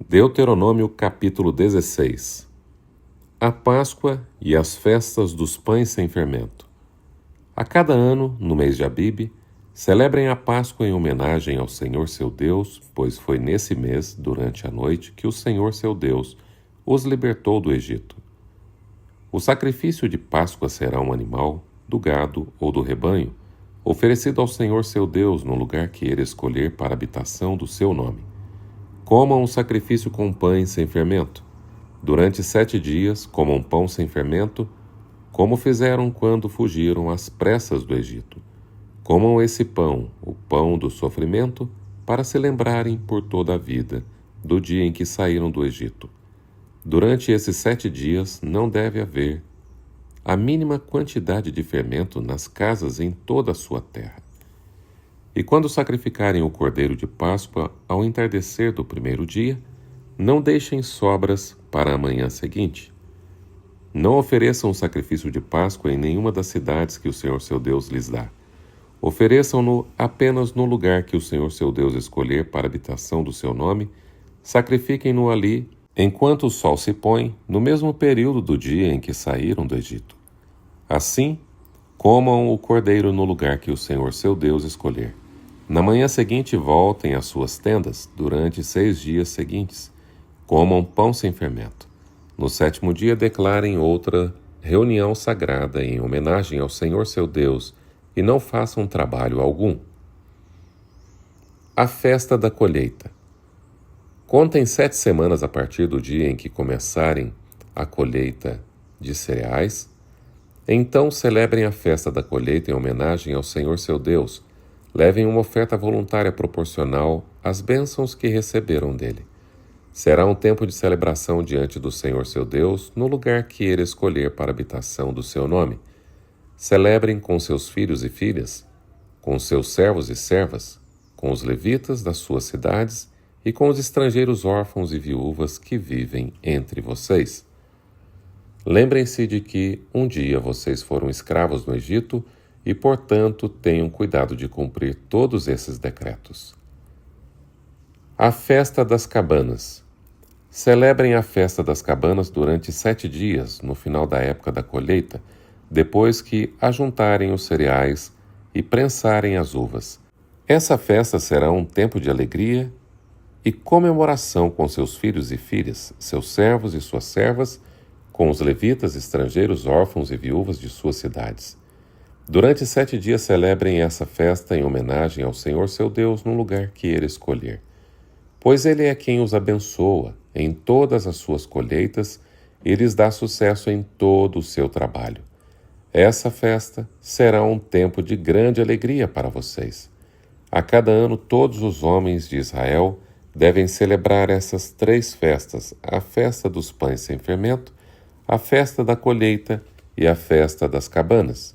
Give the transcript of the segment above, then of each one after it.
Deuteronômio capítulo 16. A Páscoa e as festas dos pães sem fermento. A cada ano, no mês de Abibe, celebrem a Páscoa em homenagem ao Senhor seu Deus, pois foi nesse mês, durante a noite, que o Senhor seu Deus os libertou do Egito. O sacrifício de Páscoa será um animal, do gado ou do rebanho, oferecido ao Senhor seu Deus no lugar que ele escolher para a habitação do seu nome. Comam um sacrifício com pães sem fermento. Durante 7 dias, comam pão sem fermento, como fizeram quando fugiram às pressas do Egito. Comam esse pão, o pão do sofrimento, para se lembrarem por toda a vida do dia em que saíram do Egito. Durante esses 7 dias não deve haver a mínima quantidade de fermento nas casas em toda a sua terra. E quando sacrificarem o cordeiro de Páscoa ao entardecer do primeiro dia, não deixem sobras para a manhã seguinte. Não ofereçam o sacrifício de Páscoa em nenhuma das cidades que o Senhor seu Deus lhes dá. Ofereçam-no apenas no lugar que o Senhor seu Deus escolher para a habitação do seu nome. Sacrifiquem-no ali, enquanto o sol se põe, no mesmo período do dia em que saíram do Egito. Assim, comam o cordeiro no lugar que o Senhor seu Deus escolher. Na manhã seguinte voltem às suas tendas, durante 6 dias seguintes. Comam pão sem fermento. No 7º dia declarem outra reunião sagrada em homenagem ao Senhor seu Deus e não façam trabalho algum. A festa da colheita. Contem 7 semanas a partir do dia em que começarem a colheita de cereais. Então celebrem a festa da colheita em homenagem ao Senhor seu Deus. Levem uma oferta voluntária proporcional às bênçãos que receberam dele. Será um tempo de celebração diante do Senhor seu Deus, no lugar que ele escolher para a habitação do seu nome. Celebrem com seus filhos e filhas, com seus servos e servas, com os levitas das suas cidades e com os estrangeiros órfãos e viúvas que vivem entre vocês. Lembrem-se de que um dia vocês foram escravos no Egito e, portanto, tenham cuidado de cumprir todos esses decretos. A Festa das Cabanas. Celebrem a Festa das Cabanas durante 7 dias, no final da época da colheita, depois que ajuntarem os cereais e prensarem as uvas. Essa festa será um tempo de alegria e comemoração com seus filhos e filhas, seus servos e suas servas, com os levitas, estrangeiros, órfãos e viúvas de suas cidades. Durante 7 dias celebrem essa festa em homenagem ao Senhor seu Deus no lugar que ele escolher. Pois ele é quem os abençoa em todas as suas colheitas e lhes dá sucesso em todo o seu trabalho. Essa festa será um tempo de grande alegria para vocês. A cada ano todos os homens de Israel devem celebrar essas 3 festas, a festa dos pães sem fermento, a festa da colheita e a festa das cabanas.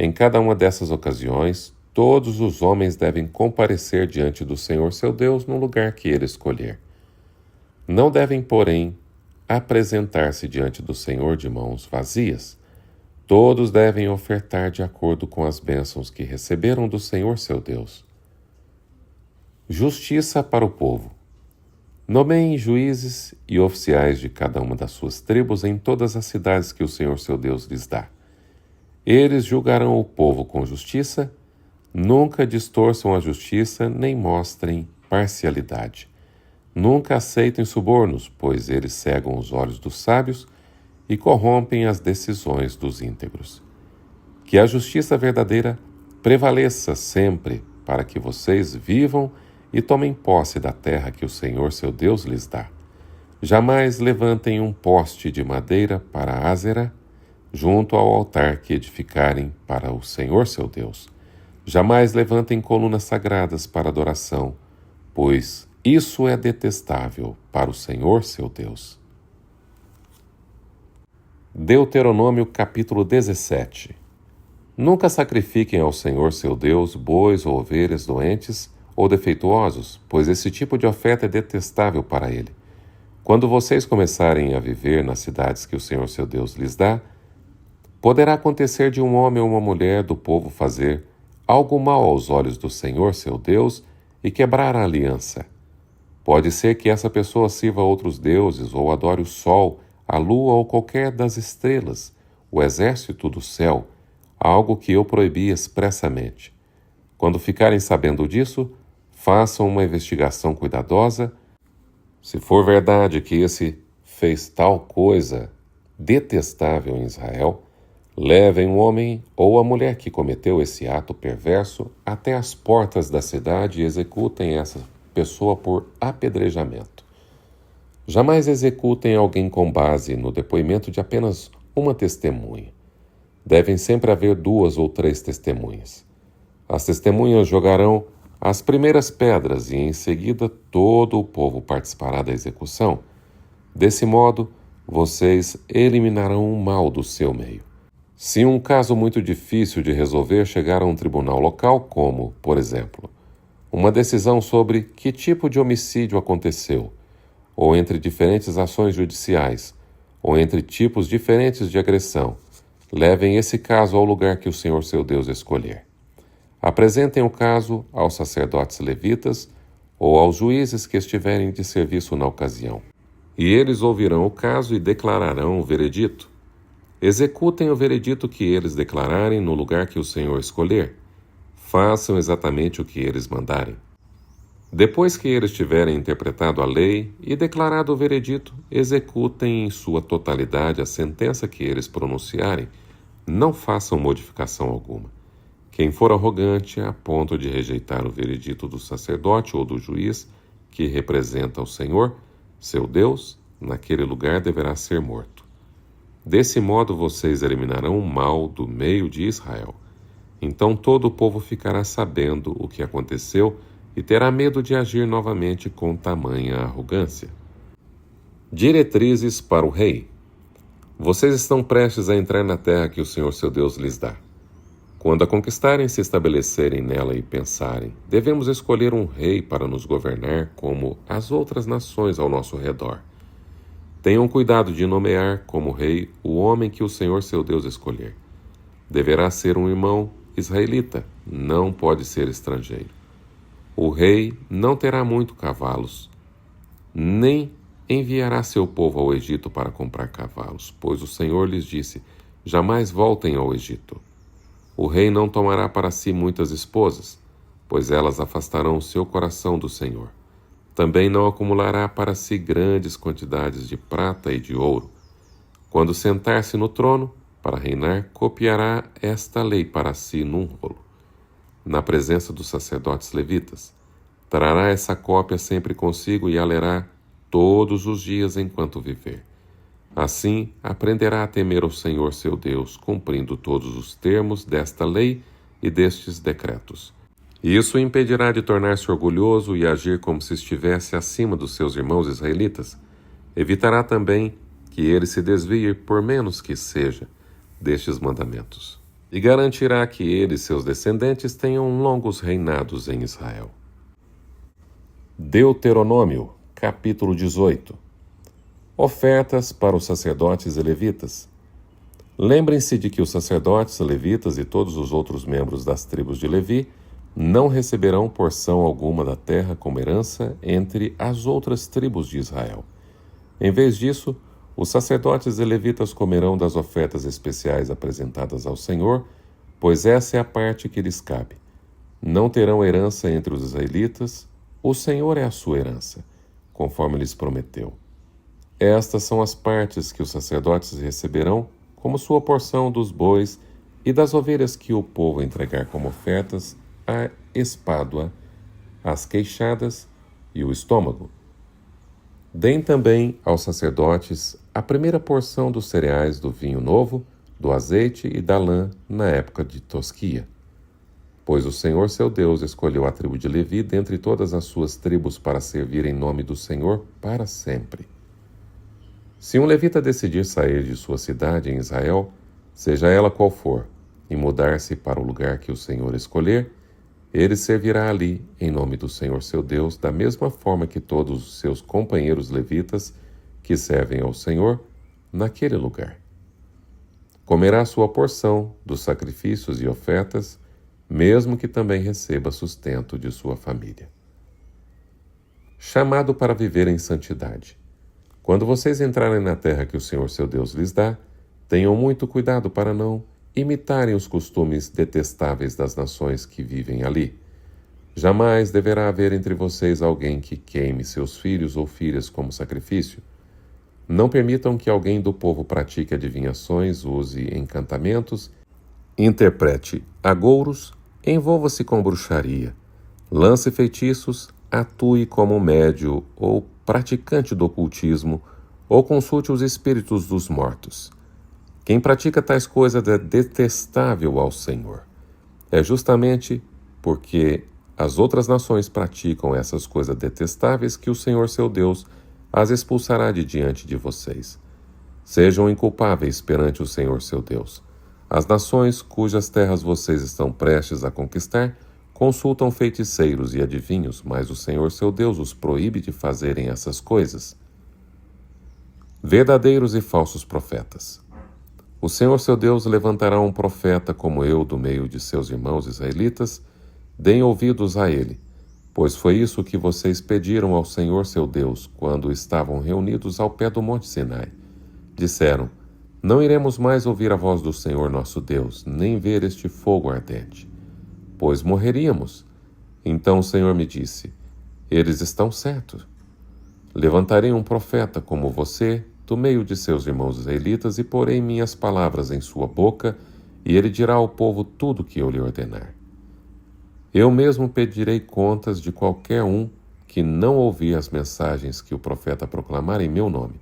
Em cada uma dessas ocasiões, todos os homens devem comparecer diante do Senhor seu Deus no lugar que ele escolher. Não devem, porém, apresentar-se diante do Senhor de mãos vazias. Todos devem ofertar de acordo com as bênçãos que receberam do Senhor seu Deus. Justiça para o povo. Nomeiem juízes e oficiais de cada uma das suas tribos em todas as cidades que o Senhor seu Deus lhes dá. Eles julgarão o povo com justiça, nunca distorçam a justiça nem mostrem parcialidade. Nunca aceitem subornos, pois eles cegam os olhos dos sábios e corrompem as decisões dos íntegros. Que a justiça verdadeira prevaleça sempre para que vocês vivam e tomem posse da terra que o Senhor seu Deus lhes dá. Jamais levantem um poste de madeira para Ázera, junto ao altar que edificarem para o Senhor seu Deus. Jamais levantem colunas sagradas para adoração, pois isso é detestável para o Senhor seu Deus. Deuteronômio capítulo 17. Nunca sacrifiquem ao Senhor seu Deus bois ou ovelhas doentes ou defeituosos, pois esse tipo de oferta é detestável para ele. Quando vocês começarem a viver nas cidades que o Senhor seu Deus lhes dá, poderá acontecer de um homem ou uma mulher do povo fazer algo mal aos olhos do Senhor seu Deus e quebrar a aliança. Pode ser que essa pessoa sirva a outros deuses ou adore o sol, a lua ou qualquer das estrelas, o exército do céu, algo que eu proibi expressamente. Quando ficarem sabendo disso, façam uma investigação cuidadosa. Se for verdade que esse fez tal coisa detestável em Israel, levem o homem ou a mulher que cometeu esse ato perverso até as portas da cidade e executem essa pessoa por apedrejamento. Jamais executem alguém com base no depoimento de apenas uma testemunha. Devem sempre haver 2 ou 3 testemunhas. As testemunhas jogarão as primeiras pedras e, em seguida, todo o povo participará da execução. Desse modo, vocês eliminarão o mal do seu meio. Se um caso muito difícil de resolver chegar a um tribunal local, como, por exemplo, uma decisão sobre que tipo de homicídio aconteceu, ou entre diferentes ações judiciais, ou entre tipos diferentes de agressão, levem esse caso ao lugar que o Senhor seu Deus escolher. Apresentem o caso aos sacerdotes levitas ou aos juízes que estiverem de serviço na ocasião. E eles ouvirão o caso e declararão o veredito. Executem o veredito que eles declararem no lugar que o Senhor escolher. Façam exatamente o que eles mandarem. Depois que eles tiverem interpretado a lei e declarado o veredito, executem em sua totalidade a sentença que eles pronunciarem. Não façam modificação alguma. Quem for arrogante a ponto de rejeitar o veredito do sacerdote ou do juiz que representa o Senhor, seu Deus, naquele lugar deverá ser morto. Desse modo vocês eliminarão o mal do meio de Israel. Então todo o povo ficará sabendo o que aconteceu e terá medo de agir novamente com tamanha arrogância. Diretrizes para o rei. Vocês estão prestes a entrar na terra que o Senhor seu Deus lhes dá. Quando a conquistarem e se estabelecerem nela e pensarem, devemos escolher um rei para nos governar como as outras nações ao nosso redor. Tenham cuidado de nomear como rei o homem que o Senhor seu Deus escolher. Deverá ser um irmão israelita, não pode ser estrangeiro. O rei não terá muito cavalos, nem enviará seu povo ao Egito para comprar cavalos, pois o Senhor lhes disse, jamais voltem ao Egito. O rei não tomará para si muitas esposas, pois elas afastarão o seu coração do Senhor. Também não acumulará para si grandes quantidades de prata e de ouro. Quando sentar-se no trono, para reinar, copiará esta lei para si num rolo, na presença dos sacerdotes levitas. Trará essa cópia sempre consigo e a lerá todos os dias enquanto viver. Assim, aprenderá a temer o Senhor seu Deus, cumprindo todos os termos desta lei e destes decretos. Isso o impedirá de tornar-se orgulhoso e agir como se estivesse acima dos seus irmãos israelitas. Evitará também que ele se desvie, por menos que seja, destes mandamentos. E garantirá que ele e seus descendentes tenham longos reinados em Israel. Deuteronômio, capítulo 18. Ofertas para os sacerdotes e levitas. Lembrem-se de que os sacerdotes, levitas e todos os outros membros das tribos de Levi não receberão porção alguma da terra como herança entre as outras tribos de Israel. Em vez disso, os sacerdotes e levitas comerão das ofertas especiais apresentadas ao Senhor, pois essa é a parte que lhes cabe. Não terão herança entre os israelitas, o Senhor é a sua herança, conforme lhes prometeu. Estas são as partes que os sacerdotes receberão como sua porção dos bois e das ovelhas que o povo entregar como ofertas, a espádua, as queixadas e o estômago. Deem também aos sacerdotes a primeira porção dos cereais, do vinho novo, do azeite e da lã na época de tosquia. Pois o Senhor seu Deus escolheu a tribo de Levi dentre todas as suas tribos para servir em nome do Senhor para sempre. Se um levita decidir sair de sua cidade em Israel, seja ela qual for, e mudar-se para o lugar que o Senhor escolher, ele servirá ali em nome do Senhor seu Deus, da mesma forma que todos os seus companheiros levitas que servem ao Senhor naquele lugar. Comerá sua porção dos sacrifícios e ofertas, mesmo que também receba sustento de sua família. chamado para viver em santidade. Quando vocês entrarem na terra que o Senhor seu Deus lhes dá, tenham muito cuidado para não imitarem os costumes detestáveis das nações que vivem ali. Jamais deverá haver entre vocês alguém que queime seus filhos ou filhas como sacrifício. Não permitam que alguém do povo pratique adivinhações, use encantamentos, interprete agouros, envolva-se com bruxaria, lance feitiços, atue como médio ou praticante do ocultismo, ou consulte os espíritos dos mortos. Quem pratica tais coisas é detestável ao Senhor. É justamente porque as outras nações praticam essas coisas detestáveis que o Senhor seu Deus as expulsará de diante de vocês. Sejam inculpáveis perante o Senhor seu Deus. As nações cujas terras vocês estão prestes a conquistar consultam feiticeiros e adivinhos, mas o Senhor seu Deus os proíbe de fazerem essas coisas. Verdadeiros e falsos profetas. O Senhor seu Deus levantará um profeta como eu do meio de seus irmãos israelitas. Deem ouvidos a ele, pois foi isso que vocês pediram ao Senhor seu Deus quando estavam reunidos ao pé do Monte Sinai. Disseram: não iremos mais ouvir a voz do Senhor nosso Deus, nem ver este fogo ardente, pois morreríamos. Então o Senhor me disse: eles estão certos. Levantarei um profeta como você, do meio de seus irmãos israelitas, e porei minhas palavras em sua boca, e ele dirá ao povo tudo o que eu lhe ordenar. Eu mesmo pedirei contas de qualquer um que não ouvir as mensagens que o profeta proclamar em meu nome.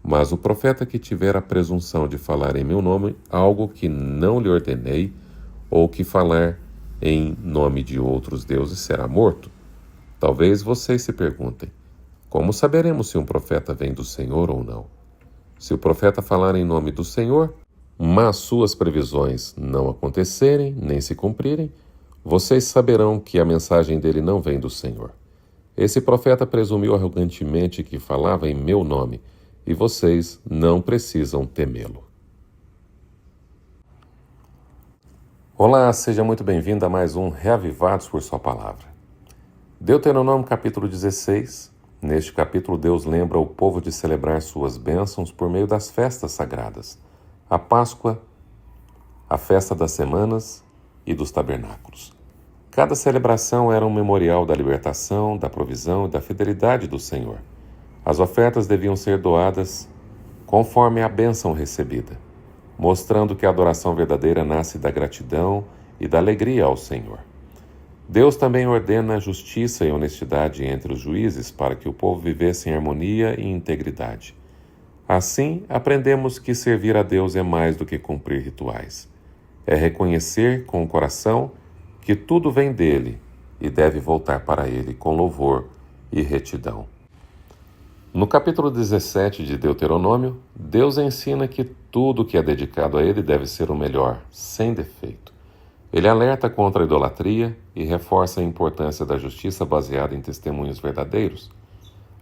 Mas o profeta que tiver a presunção de falar em meu nome algo que não lhe ordenei, ou que falar em nome de outros deuses, será morto. Talvez vocês se perguntem: como saberemos se um profeta vem do Senhor ou não? Se o profeta falar em nome do Senhor, mas suas previsões não acontecerem, nem se cumprirem, vocês saberão que a mensagem dele não vem do Senhor. Esse profeta presumiu arrogantemente que falava em meu nome, e vocês não precisam temê-lo. Olá, seja muito bem-vindo a mais um Reavivados por Sua Palavra. Deuteronômio capítulo 16. Neste capítulo, Deus lembra o povo de celebrar suas bênçãos por meio das festas sagradas, a Páscoa, a Festa das Semanas e dos Tabernáculos. Cada celebração era um memorial da libertação, da provisão e da fidelidade do Senhor. As ofertas deviam ser doadas conforme a bênção recebida, mostrando que a adoração verdadeira nasce da gratidão e da alegria ao Senhor. Deus também ordena justiça e honestidade entre os juízes para que o povo vivesse em harmonia e integridade. Assim, aprendemos que servir a Deus é mais do que cumprir rituais. É reconhecer com o coração que tudo vem dele e deve voltar para ele com louvor e retidão. No capítulo 17 de Deuteronômio, Deus ensina que tudo que é dedicado a ele deve ser o melhor, sem defeito. Ele alerta contra a idolatria e reforça a importância da justiça baseada em testemunhos verdadeiros.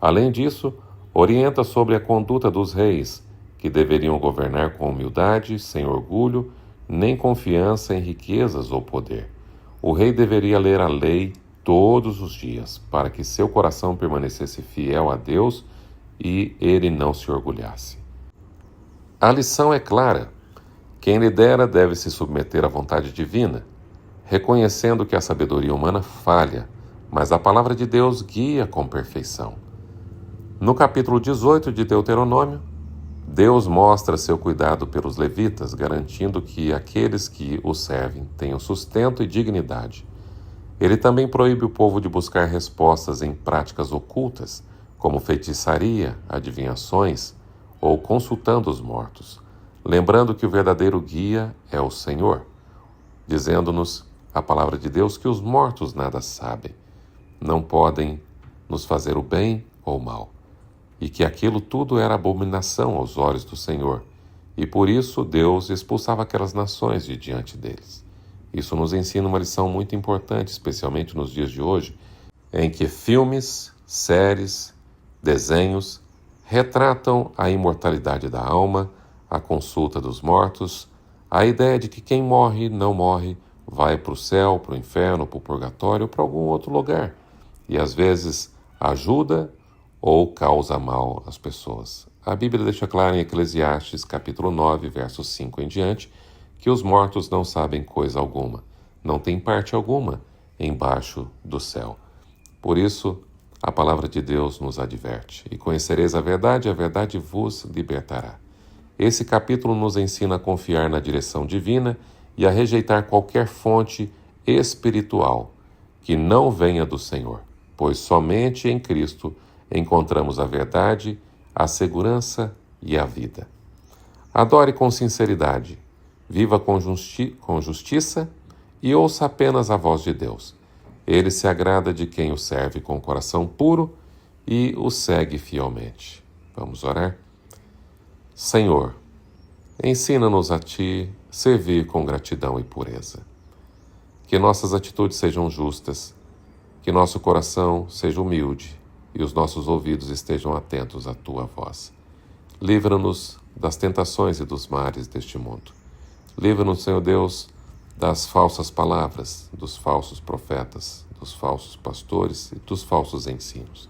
Além disso, orienta sobre a conduta dos reis, que deveriam governar com humildade, sem orgulho, nem confiança em riquezas ou poder. O rei deveria ler a lei todos os dias, para que seu coração permanecesse fiel a Deus e ele não se orgulhasse. A lição é clara. Quem lidera deve se submeter à vontade divina, reconhecendo que a sabedoria humana falha, mas a palavra de Deus guia com perfeição. No capítulo 18 de Deuteronômio, Deus mostra seu cuidado pelos levitas, garantindo que aqueles que o servem tenham sustento e dignidade. Ele também proíbe o povo de buscar respostas em práticas ocultas, como feitiçaria, adivinhações ou consultando os mortos, lembrando que o verdadeiro guia é o Senhor, dizendo-nos a palavra de Deus que os mortos nada sabem, não podem nos fazer o bem ou o mal, e que aquilo tudo era abominação aos olhos do Senhor, e por isso Deus expulsava aquelas nações de diante deles. Isso nos ensina uma lição muito importante, especialmente nos dias de hoje, em que filmes, séries, desenhos retratam a imortalidade da alma, a consulta dos mortos, a ideia de que quem morre não morre, vai para o céu, para o inferno, para o purgatório, para algum outro lugar. E às vezes ajuda ou causa mal às pessoas. A Bíblia deixa claro em Eclesiastes capítulo 9, versos 5 em diante, que os mortos não sabem coisa alguma, não têm parte alguma embaixo do céu. Por isso, a palavra de Deus nos adverte: e conhecereis a verdade vos libertará. Esse capítulo nos ensina a confiar na direção divina e a rejeitar qualquer fonte espiritual que não venha do Senhor, pois somente em Cristo encontramos a verdade, a segurança e a vida. Adore com sinceridade, viva com justiça e ouça apenas a voz de Deus. Ele se agrada de quem o serve com o coração puro e o segue fielmente. Vamos orar? Senhor, ensina-nos a Ti servir com gratidão e pureza. Que nossas atitudes sejam justas, que nosso coração seja humilde e os nossos ouvidos estejam atentos à Tua voz. Livra-nos das tentações e dos mares deste mundo. Livra-nos, Senhor Deus, das falsas palavras, dos falsos profetas, dos falsos pastores e dos falsos ensinos.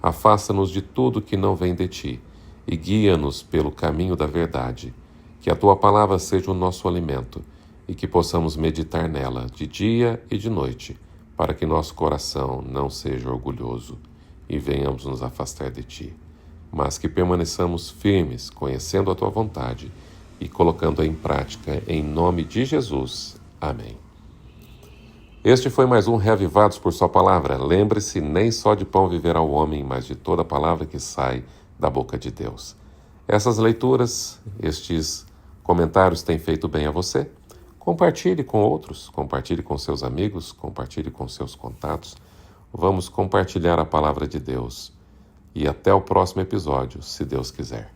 Afasta-nos de tudo que não vem de Ti e guia-nos pelo caminho da verdade. Que a Tua palavra seja o nosso alimento e que possamos meditar nela de dia e de noite, para que nosso coração não seja orgulhoso e venhamos nos afastar de Ti, mas que permaneçamos firmes, conhecendo a Tua vontade e colocando-a em prática, em nome de Jesus. Amém. Este foi mais um Reavivados por Sua Palavra. Lembre-se, nem só de pão viverá o homem, mas de toda palavra que sai da boca de Deus. Essas leituras, estes comentários têm feito bem a você? Compartilhe com outros, compartilhe com seus amigos, compartilhe com seus contatos. Vamos compartilhar a palavra de Deus. E até o próximo episódio, se Deus quiser.